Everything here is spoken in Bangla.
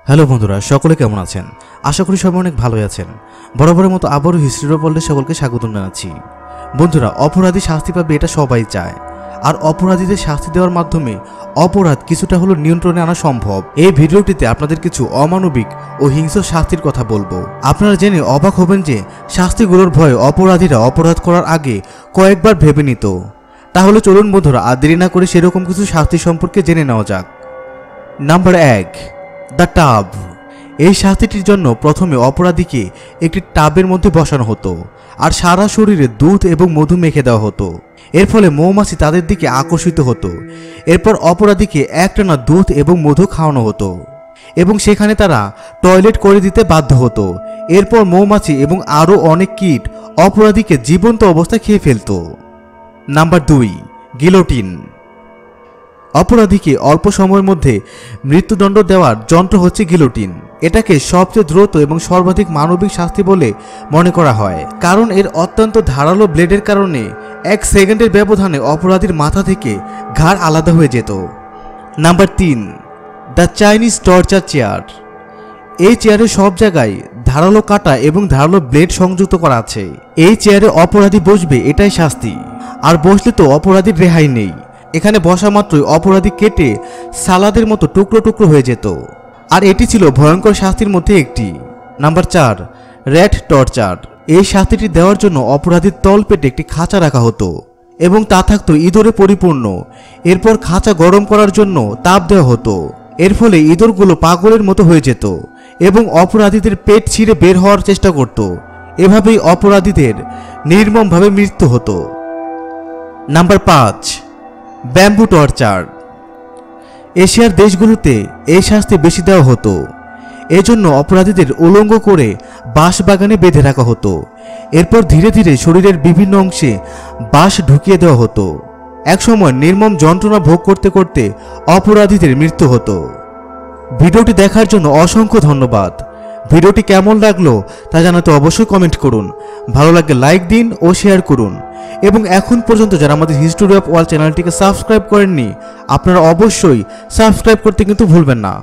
হ্যালো বন্ধুরা, সকলে কেমন আছেন? আশা করি সবাই অনেক ভালোই আছেন। বরাবরের মতো আবারও হিস্ট্রি বললে সকলকে স্বাগতম জানাচ্ছি। বন্ধুরা, অপরাধী শাস্তি পাবে এটা সবাই চায়, আর অপরাধীদের শাস্তি দেওয়ার মাধ্যমে অপরাধ কিছুটা হলো নিয়ন্ত্রণে আনা সম্ভব। এই ভিডিওটিতে আপনাদের কিছু অমানবিক ও হিংস্র শাস্তির কথা বলবো। আপনারা জেনে অবাক হবেন যে শাস্তিগুলোর ভয়ে অপরাধীরা অপরাধ করার আগে কয়েকবার ভেবে নিত। তাহলে চলুন বন্ধুরা, আর দেরি না করে সেরকম কিছু শাস্তি সম্পর্কে জেনে নেওয়া যাক। Number 1, the tub. এই শাস্তিটির জন্য প্রথমে অপরাধীকে একটি টাবের মধ্যে বসানো হতো আর সারা শরীরে দুধ এবং মধু মেখে দেওয়া হতো। এর ফলে মৌমাছি তাদের দিকে আকর্ষিত হতো। এরপর অপরাধীকে একটানা দুধ এবং মধু খাওয়ানো হতো এবং সেখানে তারা টয়লেট করে দিতে বাধ্য হতো। এরপর মৌমাছি এবং আরও অনেক কীট অপরাধীকে জীবন্ত অবস্থায় খেয়ে ফেলত। Number 2, guillotine. অপরাধীকে অল্প সময়ের মধ্যে মৃত্যুদণ্ড দেওয়ার যন্ত্র হচ্ছে গিলোটিন। এটাকে সবচেয়ে দ্রুত এবং সর্বাধিক মানবিক শাস্তি বলে মনে করা হয়, কারণ এর অত্যন্ত ধারালো ব্লেডের কারণে 1 সেকেন্ডের ব্যবধানে অপরাধীর মাথা থেকে ঘাড় আলাদা হয়ে যেত। Number 3, the Chinese torture chair. এই চেয়ারে সব জায়গায় ধারালো কাঁটা এবং ধারালো ব্লেড সংযুক্ত করা আছে। এই চেয়ারে অপরাধী বসবে, এটাই শাস্তি। আর বসলে তো অপরাধীর রেহাই নেই। এখানে বসা মাত্রই অপরাধী কেটে সালাদের মতো টুকরো টুকরো হয়ে যেত। আর এটি ছিল ভয়ঙ্কর শাস্তির মধ্যে একটি। Number 4, rat torture. এই শাস্তিটি দেওয়ার জন্য অপরাধীর তলপেটে একটি খাঁচা রাখা হতো এবং তা থাকতো ইঁদুরে পরিপূর্ণ। এরপর খাঁচা গরম করার জন্য তাপ দেওয়া হতো। এর ফলে ইঁদুরগুলো পাগলের মতো হয়ে যেত এবং অপরাধীদের পেট ছিঁড়ে বের হওয়ার চেষ্টা করত। এভাবেই অপরাধীদের নির্মমভাবে মৃত্যু হতো। Number 5, bamboo torture. এশিয়ার দেশগুলোতে এই শাস্তি বেশি দেওয়া হতো। এজন্য অপরাধীদের উলঙ্গ করে বাঁশবাগানে বেঁধে রাখা হতো। এরপর ধীরে ধীরে শরীরের বিভিন্ন অংশে বাঁশ ঢুকিয়ে দেওয়া হতো। একসময় নির্মম যন্ত্রণা ভোগ করতে করতে অপরাধীদের মৃত্যু হতো। ভিডিওটি দেখার জন্য অসংখ্য ধন্যবাদ। ভিডিওটি কেমন লাগলো তা জানাতে অবশ্যই কমেন্ট করুন। ভালো লাগলে লাইক দিন ও শেয়ার করুন। এবং এখন পর্যন্ত যারা আমাদের হিস্টোরি অফ ওয়ার্ল্ড চ্যানেলটিকে সাবস্ক্রাইব করেননি, আপনারা অবশ্যই সাবস্ক্রাইব করতে কিন্তু ভুলবেন না।